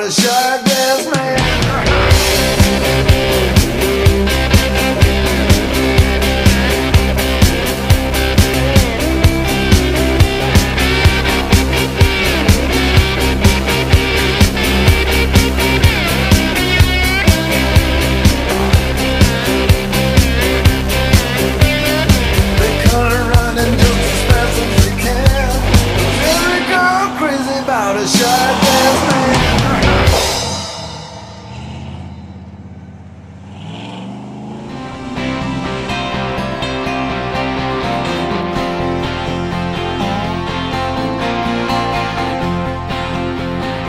a shirtless man.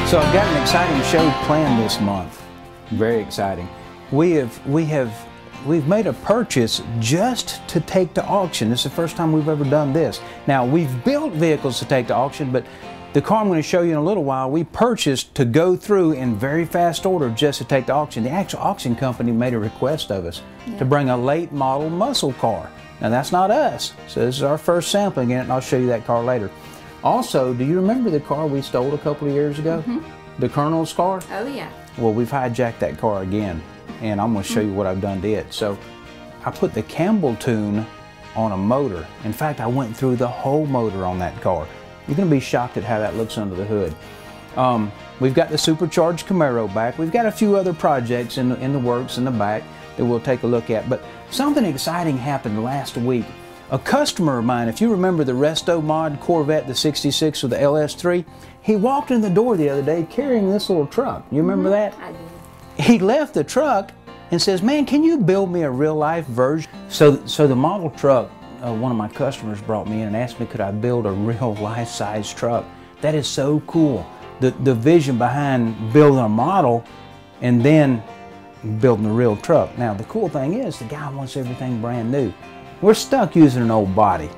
So I've got an exciting show planned this month. Very exciting. We've made a purchase just to take to auction. This is the first time we've ever done this. Now, we've built vehicles to take to auction, but the car I'm going to show you in a little while, we purchased to go through in very fast order just to take to auction. The actual auction company made a request of us to bring a late model muscle car. Now, that's not us. So this is our first sampling in it, and I'll show you that car later. Also, do you remember the car we stole a couple of years ago? The Colonel's car? Oh, yeah. Well, we've hijacked that car again, and I'm going to show you what I've done to it. So I put the Campbell tune on a motor. In fact, I went through the whole motor on that car. You're going to be shocked at how that looks under the hood. We've got the supercharged Camaro back. We've got a few other projects in the works in the back that we'll take a look at. But something exciting happened last week. A customer of mine, if you remember the Resto Mod Corvette, the 66 with the LS3, he walked in the door the other day carrying this little truck. You remember that? I did. He left the truck and says, "Man, can you build me a real life version?" So the model truck, one of my customers brought me in and asked me, could I build a real life size truck? That is so cool. The vision behind building a model and then building a real truck. Now, the cool thing is the guy wants everything brand new. We're stuck using an old body,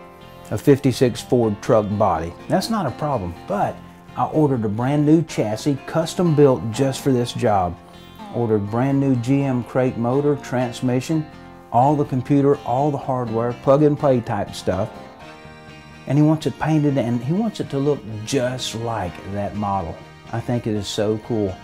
a 56 Ford truck body. That's not a problem, but I ordered a brand new chassis, custom built just for this job. Ordered brand new GM crate motor, transmission, all the computer, all the hardware, plug and play type stuff. And he wants it painted and he wants it to look just like that model. I think it is so cool.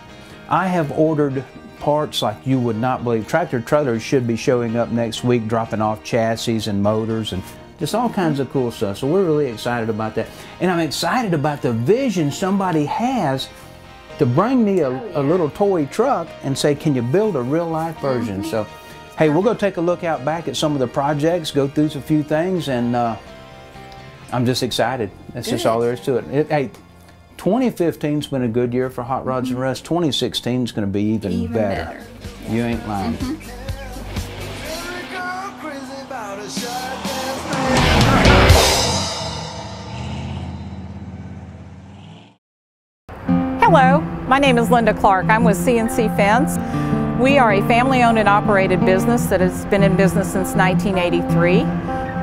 I have ordered parts like you would not believe. Tractor trailers should be showing up next week, dropping off chassis and motors and just all kinds of cool stuff. So we're really excited about that. And I'm excited about the vision somebody has to bring me a little toy truck and say, can you build a real life version? So, hey, we'll go take a look out back at some of the projects, go through a few things, and I'm just excited. That's just all there is to it. Hey, 2015's been a good year for Hot Rods and Rust. 2016's going to be even better. You ain't lying. Hello, my name is Linda Clark. I'm with CNC Fence. We are a family-owned and operated business that has been in business since 1983.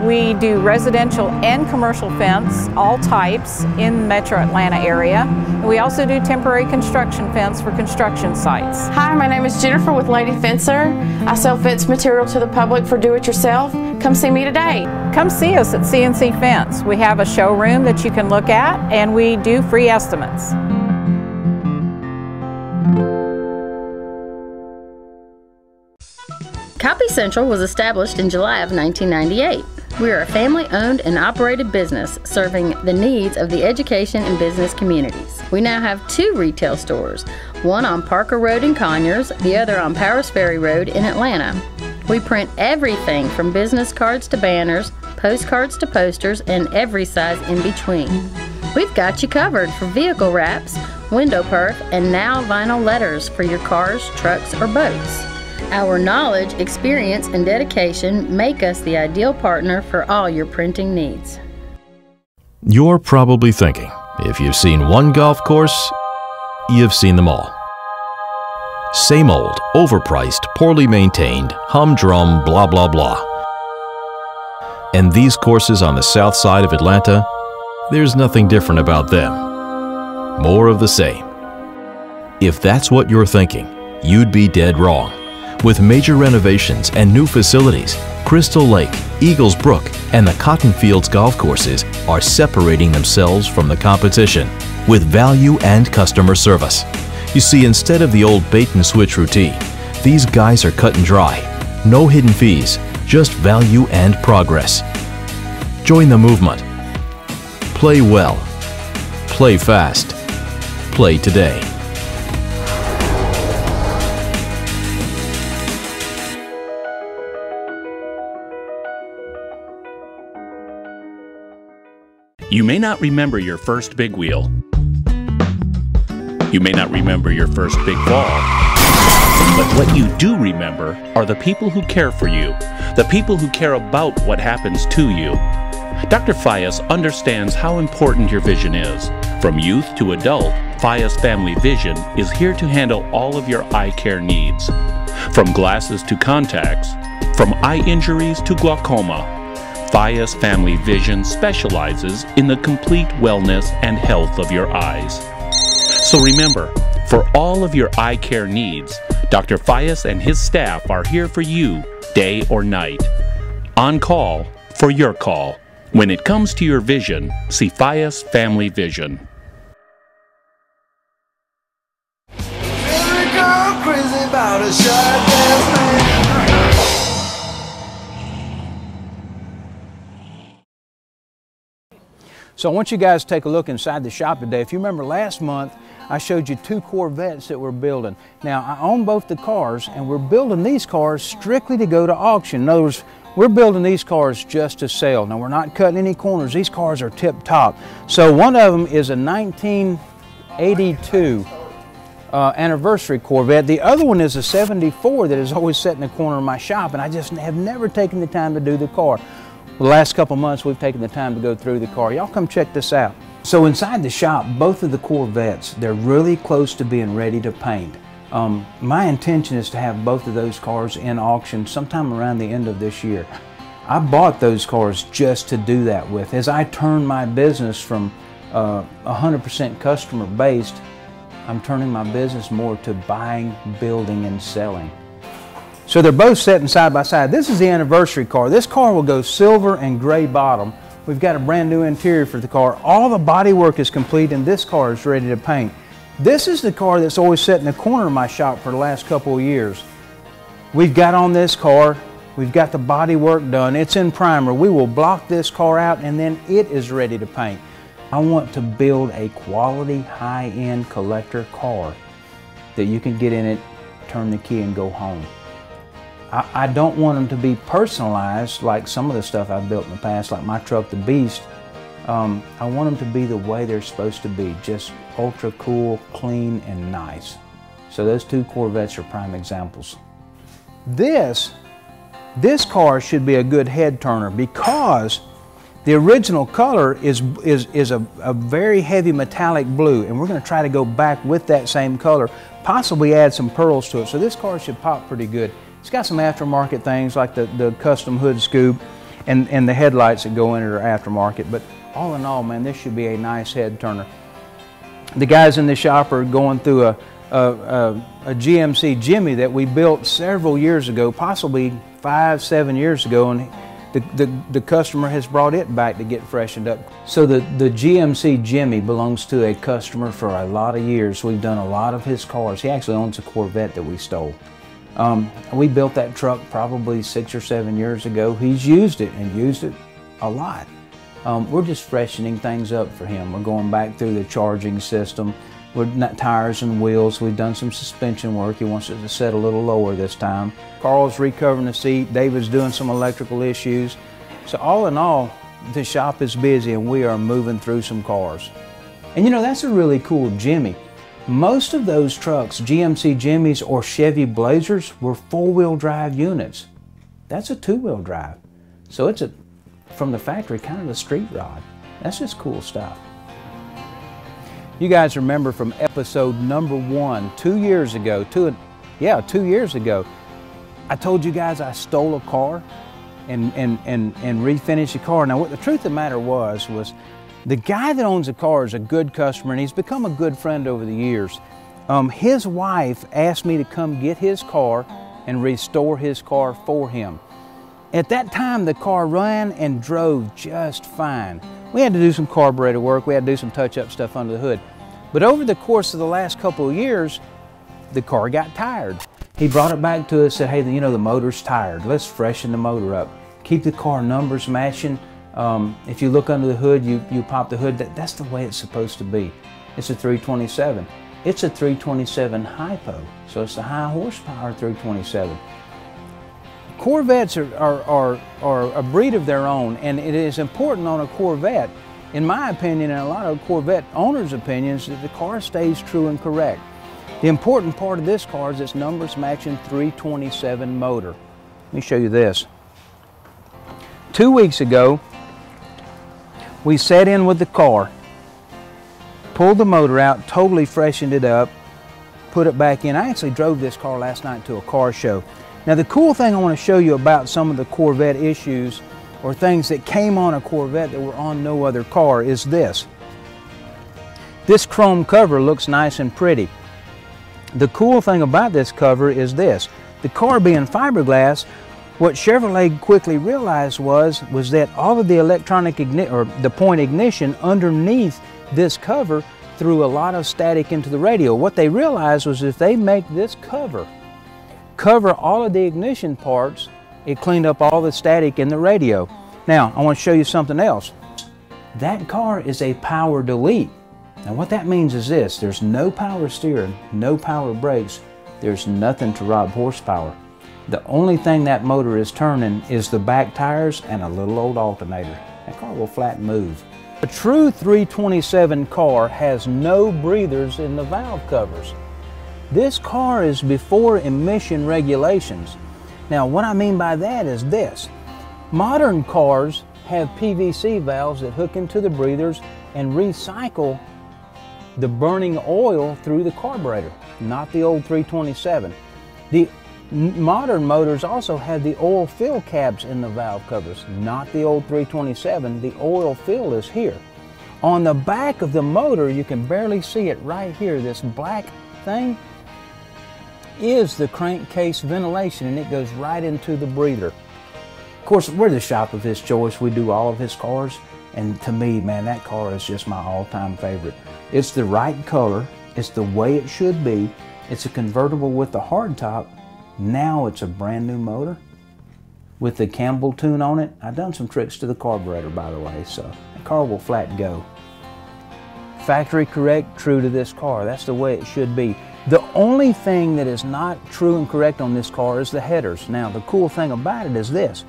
We do residential and commercial fence, all types, in the Metro Atlanta area. We also do temporary construction fence for construction sites. Hi, my name is Jennifer with Lady Fencer. I sell fence material to the public for do-it-yourself. Come see me today. Come see us at CNC Fence. We have a showroom that you can look at, and we do free estimates. Copy Central was established in July of 1998. We are a family-owned and operated business serving the needs of the education and business communities. We now have 2 retail stores, one on Parker Road in Conyers, the other on Powers Ferry Road in Atlanta. We print everything from business cards to banners, postcards to posters, and every size in between. We've got you covered for vehicle wraps, window perf, and now vinyl letters for your cars, trucks, or boats. Our knowledge, experience, and dedication make us the ideal partner for all your printing needs. You're probably thinking, if you've seen one golf course, you've seen them all. Same old, overpriced, poorly maintained, humdrum, blah blah blah. And these courses on the south side of Atlanta, there's nothing different about them. More of the same. If that's what you're thinking, you'd be dead wrong. With major renovations and new facilities, Crystal Lake, Eagles Brook, and the Cotton Fields golf courses are separating themselves from the competition with value and customer service. You see, instead of the old bait-and-switch routine, these guys are cut and dry. No hidden fees, just value and progress. Join the movement. Play well. Play fast. Play today. You may not remember your first big wheel. You may not remember your first big fall. But what you do remember are the people who care for you, the people who care about what happens to you. Dr. Fias understands how important your vision is. From youth to adult, Fias Family Vision is here to handle all of your eye care needs. From glasses to contacts, from eye injuries to glaucoma, Fias Family Vision specializes in the complete wellness and health of your eyes. So remember, for all of your eye care needs, Dr. Fias and his staff are here for you, day or night. On call for your call. When it comes to your vision, see Fias Family Vision. Every girl crazy about a sharp-ass man. So I want you guys to take a look inside the shop today. If you remember last month, I showed you 2 Corvettes that we're building. Now, I own both the cars, and we're building these cars strictly to go to auction. In other words, we're building these cars just to sell. Now, we're not cutting any corners. These cars are tip-top. So one of them is a 1982 anniversary Corvette. The other one is a 74 that is always set in the corner of my shop, and I just have never taken the time to do the car. The last couple months we've taken the time to go through the car. Y'all come check this out. So inside the shop, both of the Corvettes, they're really close to being ready to paint. My intention is to have both of those cars in auction sometime around the end of this year. I bought those cars just to do that with. As I turn my business from 100% customer based, I'm turning my business more to buying, building, and selling. So they're both sitting side by side. This is the anniversary car. This car will go silver and gray bottom. We've got a brand new interior for the car. All the body work is complete and this car is ready to paint. This is the car that's always sat in the corner of my shop for the last couple of years. We've got on this car, we've got the body work done. It's in primer. We will block this car out and then it is ready to paint. I want to build a quality, high-end collector car that you can get in it, turn the key and go home. I don't want them to be personalized like some of the stuff I've built in the past, like my truck, the Beast. I want them to be the way they're supposed to be, just ultra cool, clean, and nice. So those 2 Corvettes are prime examples. This car should be a good head turner because the original color is a very heavy metallic blue, and we're going to try to go back with that same color, possibly add some pearls to it. So this car should pop pretty good. It's got some aftermarket things like the custom hood scoop and the headlights that go in it are aftermarket, but all in all, man, this should be a nice head turner. The guys in the shop are going through a GMC Jimmy that we built several years ago, possibly 5-7 years ago, and the customer has brought it back to get freshened up. So the GMC Jimmy belongs to a customer for a lot of years. We've done a lot of his cars. He actually owns a Corvette that we stole. We built that truck probably 6 or 7 years ago. He's used it and used it a lot. We're just freshening things up for him. We're going back through the charging system. We're not tires and wheels. We've done some suspension work. He wants it to set a little lower this time. Carl's recovering the seat. David's doing some electrical issues. So all in all, the shop is busy and we are moving through some cars. And you know, that's a really cool Jimmy. Most of those trucks, GMC Jimmys or Chevy Blazers, were 4-wheel drive units. That's a 2-wheel drive. So it's from the factory, kind of a street rod. That's just cool stuff. You guys remember from episode number 1, 2 years ago, 2 years ago, I told you guys I stole a car and refinished the car. Now, what the truth of the matter was the guy that owns the car is a good customer and he's become a good friend over the years. His wife asked me to come get his car and restore his car for him. At that time, the car ran and drove just fine. We had to do some carburetor work. We had to do some touch-up stuff under the hood. But over the course of the last couple of years, the car got tired. He brought it back to us, said, hey, you know, the motor's tired. Let's freshen the motor up. Keep the car numbers matching. If you look under the hood, you pop the hood. That's the way it's supposed to be. It's a 327. It's a 327 hypo, so it's the high horsepower 327. Corvettes are a breed of their own, and it is important on a Corvette, in my opinion and a lot of Corvette owners' opinions, that the car stays true and correct. The important part of this car is its numbers matching 327 motor. Let me show you this. 2 weeks ago, we sat in with the car, pulled the motor out, totally freshened it up, put it back in. I actually drove this car last night to a car show. Now the cool thing I want to show you about some of the Corvette issues or things that came on a Corvette that were on no other car is this. This chrome cover looks nice and pretty. The cool thing about this cover is this. The car being fiberglass, what Chevrolet quickly realized was that all of the electronic the point ignition underneath this cover threw a lot of static into the radio. What they realized was if they make this cover all of the ignition parts, it cleaned up all the static in the radio. Now, I want to show you something else. That car is a power delete. Now what that means is this, there's no power steering, no power brakes, there's nothing to rob horsepower. The only thing that motor is turning is the back tires and a little old alternator. That car will flat move. A true 327 car has no breathers in the valve covers. This car is before emission regulations. Now what I mean by that is this. Modern cars have PVC valves that hook into the breathers and recycle the burning oil through the carburetor, not the old 327. The modern motors also have the oil fill caps in the valve covers, not the old 327. The oil fill is here. On the back of the motor, you can barely see it right here. This black thing is the crankcase ventilation, and it goes right into the breather. Of course, we're the shop of his choice. We do all of his cars, and to me, man, that car is just my all-time favorite. It's the right color. It's the way it should be. It's a convertible with the hardtop. Now it's a brand new motor with the Campbell tune on it. I've done some tricks to the carburetor, by the way, so the car will flat go. Factory correct, true to this car. That's the way it should be. The only thing that is not true and correct on this car is the headers. Now, the cool thing about it is this.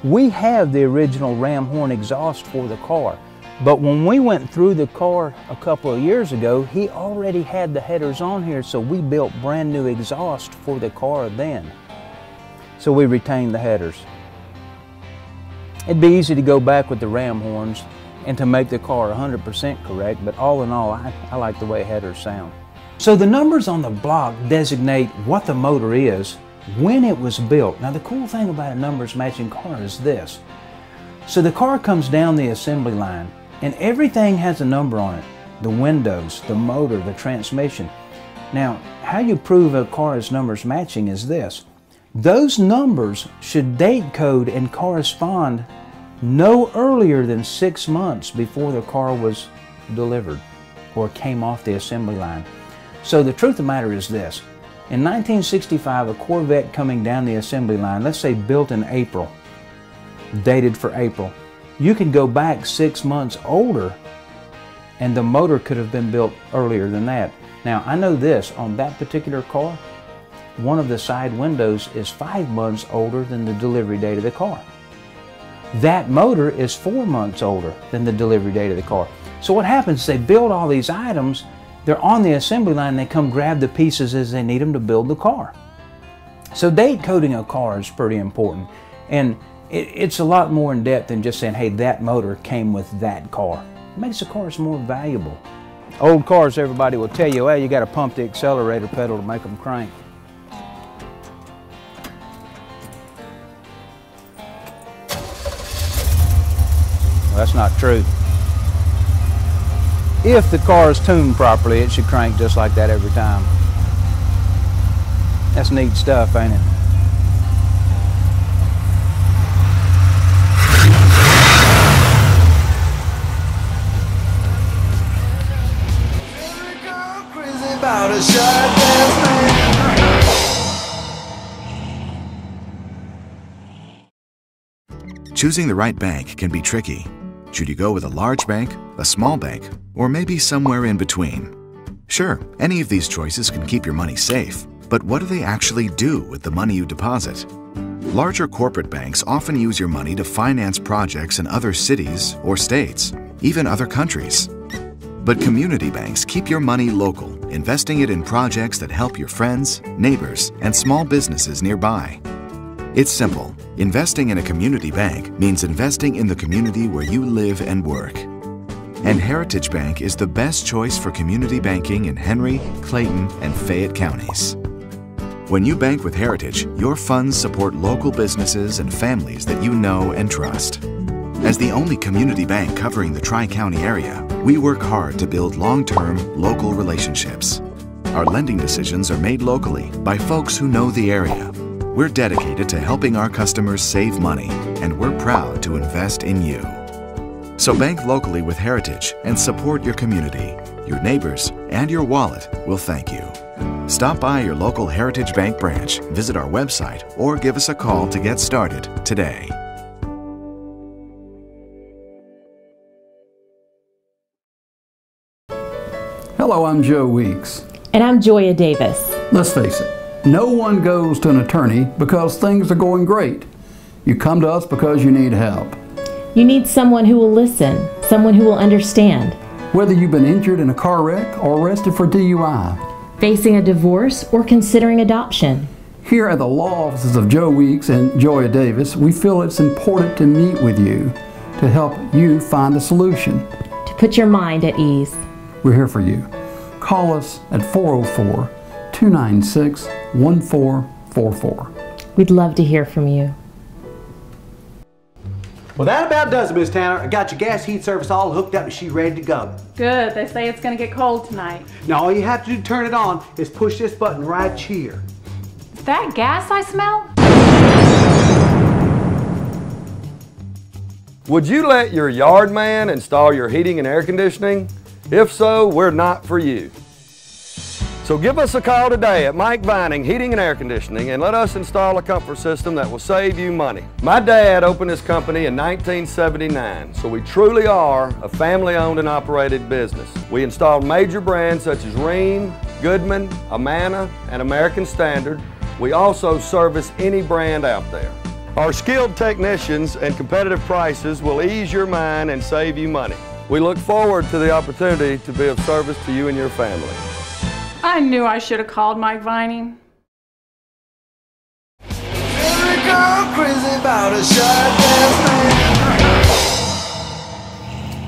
We have the original ram horn exhaust for the car, but when we went through the car a couple of years ago, he already had the headers on here, so we built brand new exhaust for the car then. So we retained the headers. It'd be easy to go back with the ram horns and to make the car 100% correct, but all in all, I like the way headers sound. So the numbers on the block designate what the motor is, when it was built. Now the cool thing about a numbers matching car is this. So the car comes down the assembly line and everything has a number on it. The windows, the motor, the transmission. Now, how you prove a car is numbers matching is this. Those numbers should date code and correspond no earlier than 6 months before the car was delivered or came off the assembly line. So the truth of the matter is this. In 1965, a Corvette coming down the assembly line, let's say built in April, dated for April, you could go back 6 months older and the motor could have been built earlier than that. Now, I know this, on that particular car, one of the side windows is 5 months older than the delivery date of the car. That motor is 4 months older than the delivery date of the car. So what happens is they build all these items, they're on the assembly line, they come grab the pieces as they need them to build the car. So date coding a car is pretty important. And it's a lot more in depth than just saying, hey, that motor came with that car. It makes the cars more valuable. Old cars, everybody will tell you, well, you got to pump the accelerator pedal to make them crank. Well, that's not true. If the car is tuned properly, it should crank just like that every time. That's neat stuff, ain't it? Here we go about a shut-down man. Choosing the right bank can be tricky. Should you go with a large bank, a small bank, or maybe somewhere in between? Sure, any of these choices can keep your money safe, but what do they actually do with the money you deposit? Larger corporate banks often use your money to finance projects in other cities or states, even other countries. But community banks keep your money local, investing it in projects that help your friends, neighbors, and small businesses nearby. It's simple. Investing in a community bank means investing in the community where you live and work. And Heritage Bank is the best choice for community banking in Henry, Clayton, and Fayette counties. When you bank with Heritage, your funds support local businesses and families that you know and trust. As the only community bank covering the Tri-County area, we work hard to build long-term, local relationships. Our lending decisions are made locally by folks who know the area. We're dedicated to helping our customers save money, and we're proud to invest in you. So bank locally with Heritage and support your community. Your neighbors and your wallet will thank you. Stop by your local Heritage Bank branch, visit our website, or give us a call to get started today. Hello, I'm Joe Weeks. And I'm Joya Davis. Let's face it, no one goes to an attorney because things are going great. You come to us because you need help. You need someone who will listen, someone who will understand. Whether you've been injured in a car wreck or arrested for DUI. Facing a divorce or considering adoption. Here at the law offices of Joe Weeks and Joya Davis, we feel it's important to meet with you to help you find a solution. To put your mind at ease. We're here for you. Call us at 404-296-1444. We'd love to hear from you. Well, that about does it, Miss Tanner. I got your gas heat service all hooked up and she's ready to go. Good. They say it's going to get cold tonight. Now, all you have to do to turn it on is push this button right here. Is that gas I smell? Would you let your yard man install your heating and air conditioning? If so, we're not for you. So give us a call today at Mike Vining Heating and Air Conditioning and let us install a comfort system that will save you money. My dad opened this company in 1979, so we truly are a family-owned and operated business. We install major brands such as Rheem, Goodman, Amana, and American Standard. We also service any brand out there. Our skilled technicians and competitive prices will ease your mind and save you money. We look forward to the opportunity to be of service to you and your family. I knew I should have called Mike Vining.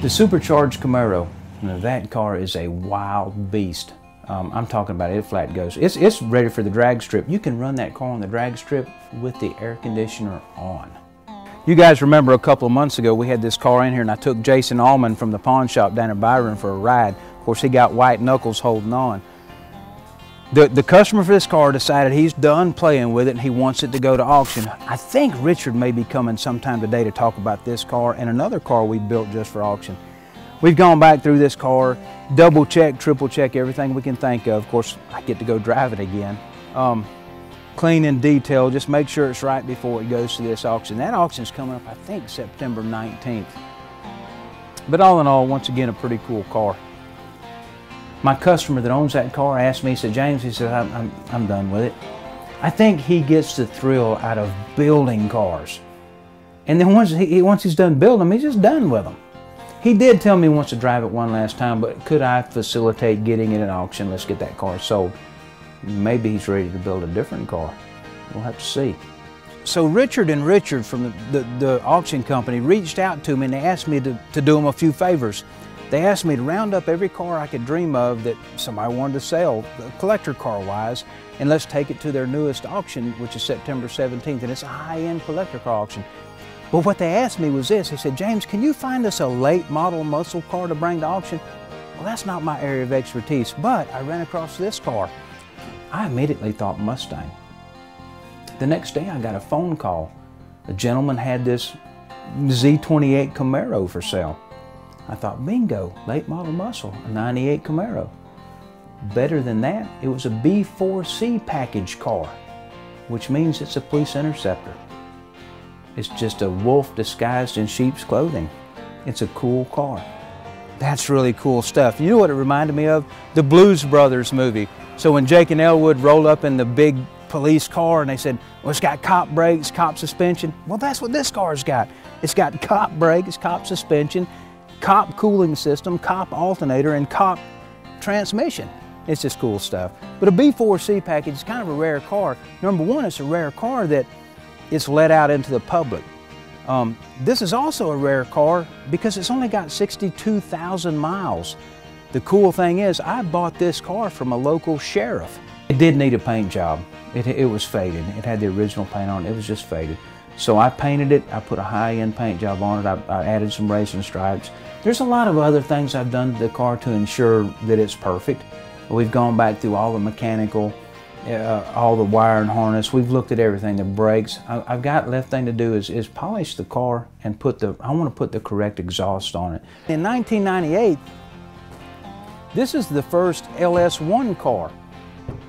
The supercharged Camaro, now that car is a wild beast. I'm talking about it flat goes. It's ready for the drag strip. You can run that car on the drag strip with the air conditioner on. You guys remember a couple of months ago we had this car in here and I took Jason Allman from the pawn shop down at Byron for a ride. Of course he got white knuckles holding on. The customer for this car decided he's done playing with it and he wants it to go to auction. I think Richard may be coming sometime today to talk about this car and another car we built just for auction. We've gone back through this car, double check, triple check, everything we can think of. Of course, I get to go drive it again. Clean in detail, just make sure it's right before it goes to this auction. That auction's coming up, I think, September 19th. But all in all, once again, a pretty cool car. My customer that owns that car asked me, he said, James, he said, I'm done with it. I think he gets the thrill out of building cars. And then once he's done building them, he's just done with them. He did tell me he wants to drive it one last time, but could I facilitate getting it at auction? Let's get that car sold. Maybe he's ready to build a different car. We'll have to see. So Richard and Richard from the auction company reached out to me and they asked me to do them a few favors. They asked me to round up every car I could dream of that somebody wanted to sell, collector car wise, and let's take it to their newest auction, which is September 17th, and it's a high-end collector car auction. But what they asked me was this, they said, James, can you find us a late model muscle car to bring to auction? Well, that's not my area of expertise, but I ran across this car. I immediately thought Mustang. The next day I got a phone call. A gentleman had this Z28 Camaro for sale. I thought, bingo, late model muscle, a 98 Camaro. Better than that, it was a B4C package car, which means it's a police interceptor. It's just a wolf disguised in sheep's clothing. It's a cool car. That's really cool stuff. You know what it reminded me of? The Blues Brothers movie. So when Jake and Elwood rolled up in the big police car and they said, well, it's got cop brakes, cop suspension. Well, that's what this car's got. It's got cop brakes, cop suspension, cop cooling system, cop alternator, and cop transmission. It's just cool stuff. But a B4C package is kind of a rare car. Number one, it's a rare car that it's let out into the public. This is also a rare car because it's only got 62,000 miles. The cool thing is I bought this car from a local sheriff. It did need a paint job. It was faded. It had the original paint on it. It was just faded. So I painted it. I put a high-end paint job on it. I added some racing stripes. There's a lot of other things I've done to the car to ensure that it's perfect. We've gone back through all the mechanical, all the wire and harness. We've looked at everything, the brakes. I've got left thing to do is polish the car and I want to put the correct exhaust on it. In 1998, this is the first LS1 car.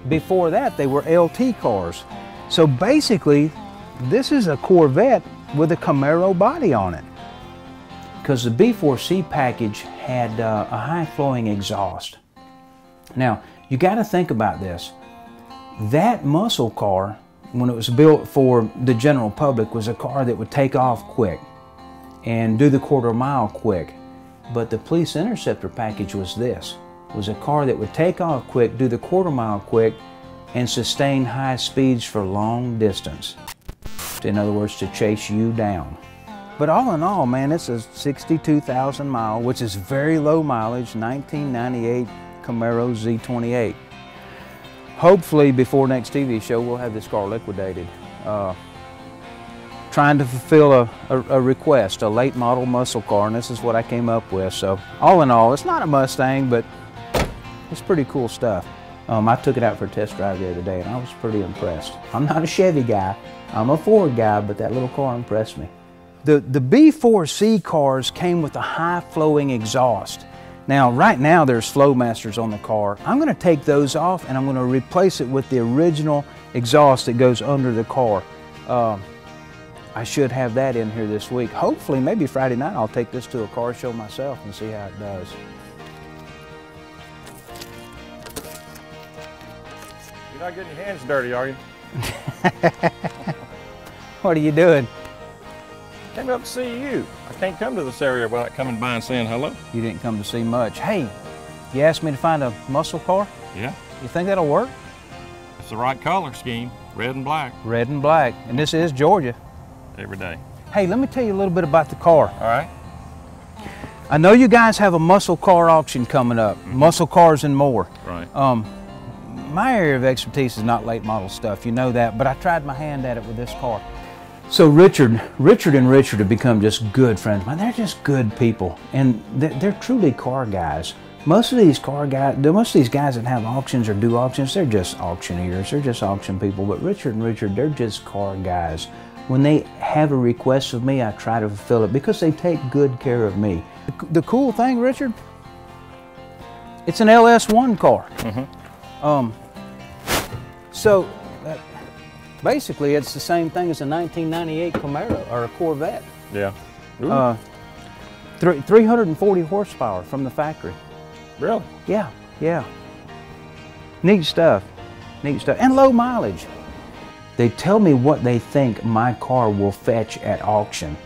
Before that, they were LT cars. So basically, this is a Corvette with a Camaro body on it. Because the B4C package had a high-flowing exhaust. Now, you got to think about this. That muscle car, when it was built for the general public, was a car that would take off quick and do the quarter mile quick. But the police interceptor package was this. It was a car that would take off quick, do the quarter mile quick, and sustain high speeds for long distance. In other words, to chase you down. But all in all, man, it's a 62,000 mile, which is very low mileage, 1998 Camaro Z28. Hopefully before next TV show we'll have this car liquidated. Trying to fulfill a request, a late model muscle car, and this is what I came up with. So all in all, it's not a Mustang, but it's pretty cool stuff. I took it out for a test drive the other day and I was pretty impressed. I'm not a Chevy guy, I'm a Ford guy, but that little car impressed me. The B4C cars came with a high flowing exhaust. Now, right now there's Flowmasters on the car. I'm going to take those off and I'm going to replace it with the original exhaust that goes under the car. I should have that in here this week. Hopefully, maybe Friday night I'll take this to a car show myself and see how it does. You're not getting your hands dirty, are you? What are you doing? Came up to see you. I can't come to this area without coming by and saying hello. You didn't come to see much. Hey, you asked me to find a muscle car? Yeah. You think that'll work? It's the right color scheme, red and black. Red and black, and this is Georgia. Every day. Hey, let me tell you a little bit about the car. All right. I know you guys have a muscle car auction coming up, Muscle Cars and More. Right. My area of expertise is not late model stuff, you know that, but I tried my hand at it with this car. So Richard and Richard have become just good friends. Man, they're just good people, and they're truly car guys. Most of these guys that have auctions or do auctions, they're just auctioneers. They're just auction people. But Richard and Richard, they're just car guys. When they have a request of me, I try to fulfill it because they take good care of me. The cool thing, Richard, it's an LS1 car. So basically, it's the same thing as a 1998 Camaro or a Corvette. Yeah. 340 horsepower from the factory. Really? Yeah, yeah. Neat stuff, and low mileage. They tell me what they think my car will fetch at auction.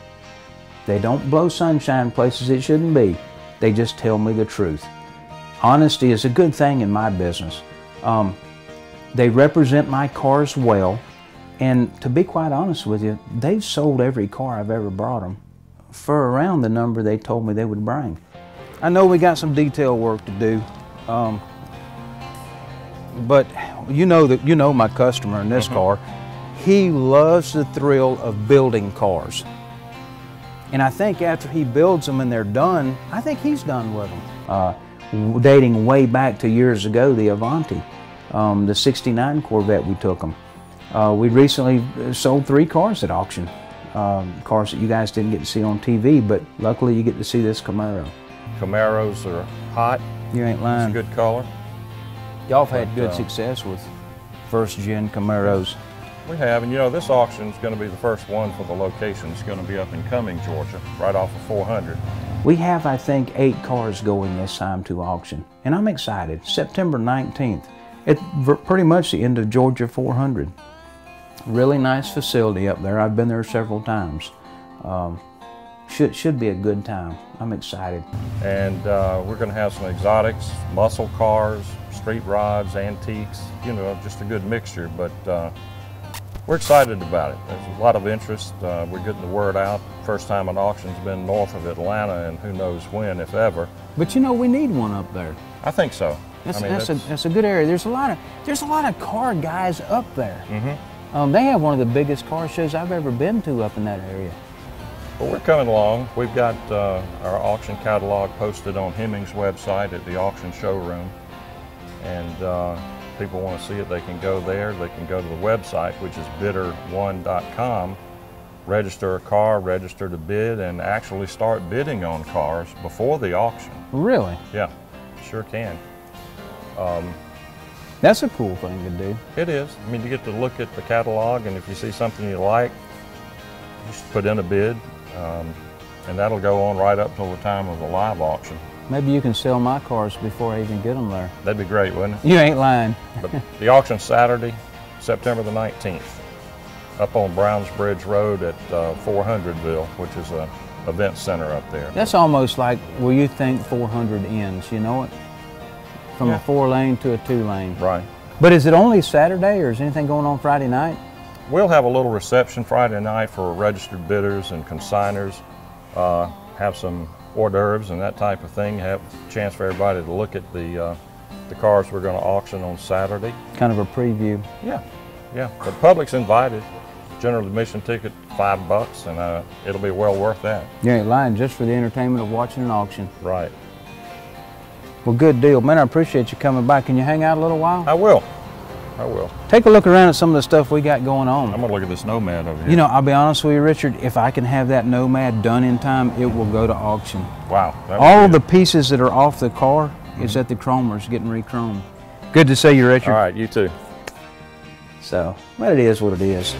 They don't blow sunshine places it shouldn't be. They just tell me the truth. Honesty is a good thing in my business. They represent my cars well, and to be quite honest with you, they've sold every car I've ever brought them for around the number they told me they would bring. I know we got some detail work to do, but you know my customer in this car. He loves the thrill of building cars. And I think after he builds them and they're done, I think he's done with them. Dating way back to years ago, the Avanti, the 69 Corvette we took them. We recently sold 3 cars at auction. Cars that you guys didn't get to see on TV, but luckily you get to see this Camaro. Camaros are hot. You ain't lying. It's a good color. Y'all have had good success with first-gen Camaros. We have, and you know, this auction is going to be the first one for the location. It's going to be up in Cumming, Georgia, right off of 400. We have, I think, 8 cars going this time to auction, and I'm excited. September 19th, it's pretty much the end of Georgia 400. Really nice facility up there. I've been there several times. Should be a good time. I'm excited. And we're going to have some exotics, muscle cars, street rods, antiques, you know, just a good mixture, but we're excited about it. There's a lot of interest. We're getting the word out. First time an auction's been north of Atlanta, and who knows when, if ever. But you know, we need one up there. I think so. That's a good area. There's a lot of car guys up there. Mm-hmm. They have one of the biggest car shows I've ever been to up in that area. Well, we're coming along. We've got our auction catalog posted on Hemmings' website at the auction showroom, and people want to see it, they can go there. They can go to the website, which is bidder1.com, register a car, register to bid, and actually start bidding on cars before the auction. Really? Yeah, sure can. That's a cool thing to do. It is. I mean, you get to look at the catalog, and if you see something you like, just put in a bid, and that'll go on right up till the time of the live auction. Maybe you can sell my cars before I even get them there. That'd be great, wouldn't it? You ain't lying. But the auction's Saturday, September the 19th, up on Browns Bridge Road at 400ville, which is an event center up there. That's almost like where you think 400 ends, you know it? From a 4-lane to a 2-lane. Right. But is it only Saturday, or is anything going on Friday night? We'll have a little reception Friday night for registered bidders and consigners, have some hors d'oeuvres and that type of thing, have a chance for everybody to look at the cars we're going to auction on Saturday. Kind of a preview. Yeah, yeah. The public's invited. General admission ticket, $5, and it'll be well worth that. You ain't lying, just for the entertainment of watching an auction. Right. Well, good deal. Man, I appreciate you coming by. Can you hang out a little while? I will. I will. Take a look around at some of the stuff we got going on. I'm going to look at this Nomad over here. You know, I'll be honest with you, Richard, if I can have that Nomad done in time, it will go to auction. Wow. All of the pieces that are off the car is at the chromers getting re-chromed. Good to see you, Richard. All right, you too. So, well, it is what it is.